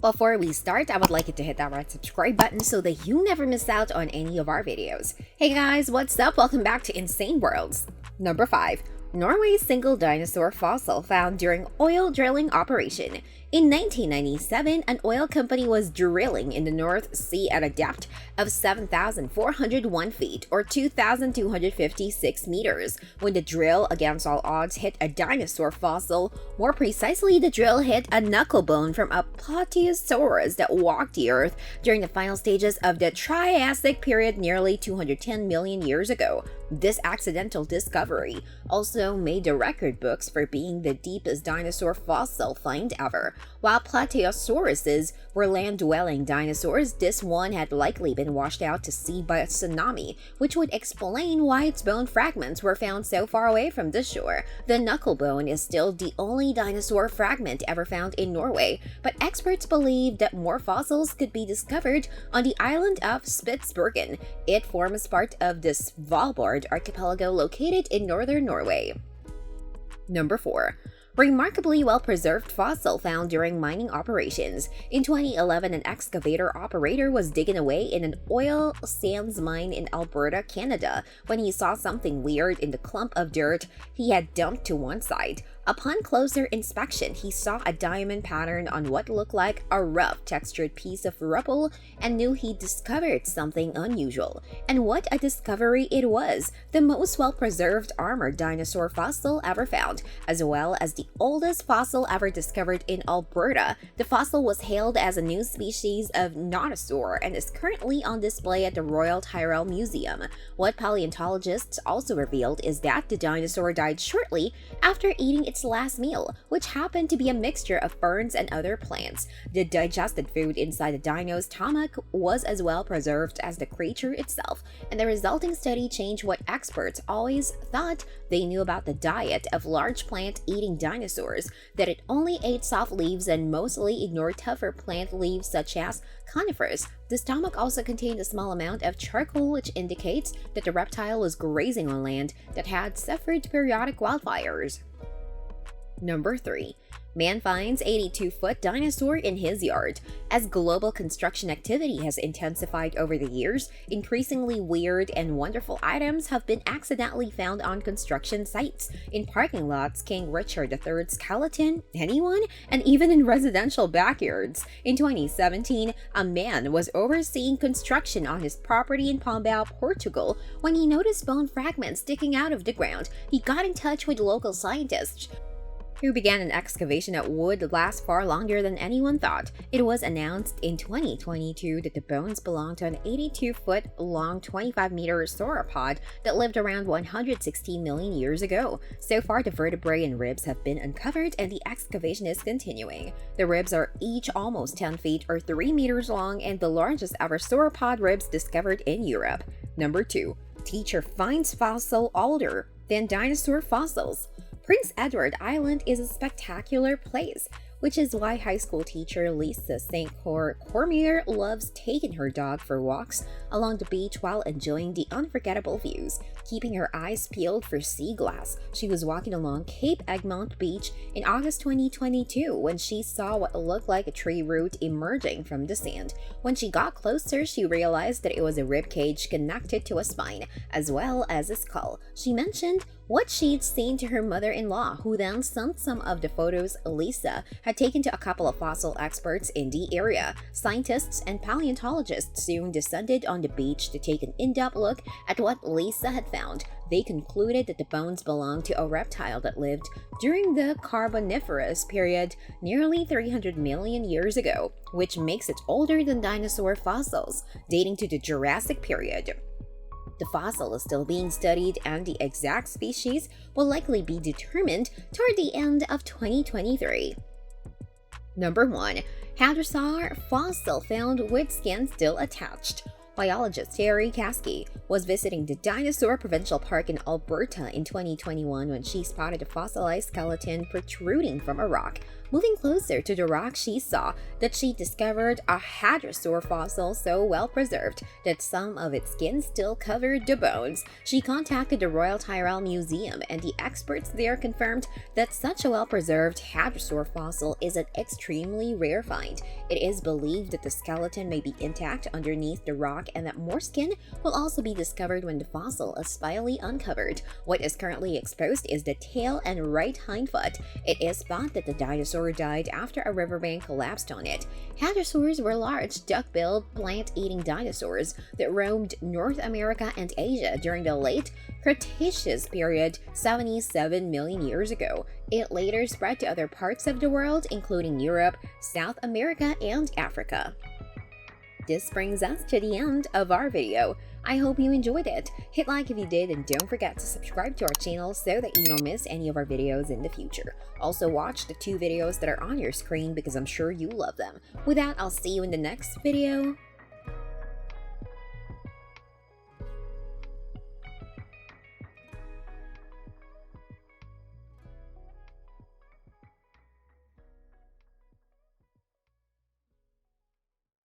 Before we start, I would like you to hit that red subscribe button so that you never miss out on any of our videos. Hey guys, what's up? Welcome back to Insane Worlds. Number 5. Norway's single dinosaur fossil found during oil drilling operation. In 1997, an oil company was drilling in the North Sea at a depth of 7,401 feet or 2,256 meters when the drill, against all odds, hit a dinosaur fossil. More precisely, the drill hit a knuckle bone from a Plateosaurus that walked the Earth during the final stages of the Triassic period nearly 210 million years ago. This accidental discovery also made the record books for being the deepest dinosaur fossil find ever. While Plateosauruses were land-dwelling dinosaurs, this one had likely been washed out to sea by a tsunami, which would explain why its bone fragments were found so far away from the shore. The knuckle bone is still the only dinosaur fragment ever found in Norway, but experts believe that more fossils could be discovered on the island of Spitsbergen. It forms part of the Svalbard archipelago located in northern Norway. Number 4. Remarkably well-preserved fossil found during mining operations. In 2011, an excavator operator was digging away in an oil sands mine in Alberta, Canada, when he saw something weird in the clump of dirt he had dumped to one side. Upon closer inspection, he saw a diamond pattern on what looked like a rough, textured piece of rubble and knew he'd discovered something unusual. And what a discovery it was! The most well-preserved armored dinosaur fossil ever found, as well as the oldest fossil ever discovered in Alberta. The fossil was hailed as a new species of nodosaur and is currently on display at the Royal Tyrrell Museum. What paleontologists also revealed is that the dinosaur died shortly after eating its last meal, which happened to be a mixture of ferns and other plants. The digested food inside the dino's stomach was as well preserved as the creature itself, and the resulting study changed what experts always thought they knew about the diet of large plant-eating dinosaurs, that it only ate soft leaves and mostly ignored tougher plant leaves such as conifers. The stomach also contained a small amount of charcoal, which indicates that the reptile was grazing on land that had suffered periodic wildfires. Number 3. Man finds 82-foot dinosaur in his yard. As global construction activity has intensified over the years, increasingly weird and wonderful items have been accidentally found on construction sites, in parking lots, King Richard III's skeleton, anyone, and even in residential backyards. In 2017, a man was overseeing construction on his property in Pombal, Portugal, when he noticed bone fragments sticking out of the ground. He got in touch with local scientists, who began an excavation that would last far longer than anyone thought. It was announced in 2022 that the bones belonged to an 82-foot-long, 25-meter sauropod that lived around 116 million years ago. So far, the vertebrae and ribs have been uncovered, and the excavation is continuing. The ribs are each almost 10 feet or 3 meters long and the largest ever sauropod ribs discovered in Europe. Number 2. Teacher finds fossil older than dinosaur fossils. Prince Edward Island is a spectacular place, which is why high school teacher Lisa St. Cormier loves taking her dog for walks along the beach while enjoying the unforgettable views. Keeping her eyes peeled for sea glass, she was walking along Cape Egmont Beach in August 2022 when she saw what looked like a tree root emerging from the sand. When she got closer, she realized that it was a rib cage connected to a spine, as well as a skull. She mentioned what she'd seen to her mother-in-law, who then sent some of the photos Lisa had taken to a couple of fossil experts in the area. Scientists and paleontologists soon descended on the beach to take an in-depth look at what Lisa had found. They concluded that the bones belonged to a reptile that lived during the Carboniferous period nearly 300 million years ago, which makes it older than dinosaur fossils, dating to the Jurassic period. The fossil is still being studied, and the exact species will likely be determined toward the end of 2023. Number 1. Hadrosaur fossil found with skin still attached. Biologist Terry Caskey was visiting the Dinosaur Provincial Park in Alberta in 2021 when she spotted a fossilized skeleton protruding from a rock. Moving closer to the rock, she saw that she discovered a hadrosaur fossil so well preserved that some of its skin still covered the bones. She contacted the Royal Tyrrell Museum, and the experts there confirmed that such a well-preserved hadrosaur fossil is an extremely rare find. It is believed that the skeleton may be intact underneath the rock and that more skin will also be discovered when the fossil is finally uncovered. What is currently exposed is the tail and right hind foot. It is thought that the dinosaur died after a riverbank collapsed on it. Hadrosaurs were large, duck-billed, plant-eating dinosaurs that roamed North America and Asia during the late Cretaceous period 77 million years ago. It later spread to other parts of the world, including Europe, South America, and Africa. This brings us to the end of our video. I hope you enjoyed it. Hit like if you did, and don't forget to subscribe to our channel so that you don't miss any of our videos in the future. Also watch the 2 videos that are on your screen because I'm sure you love them. With that, I'll see you in the next video.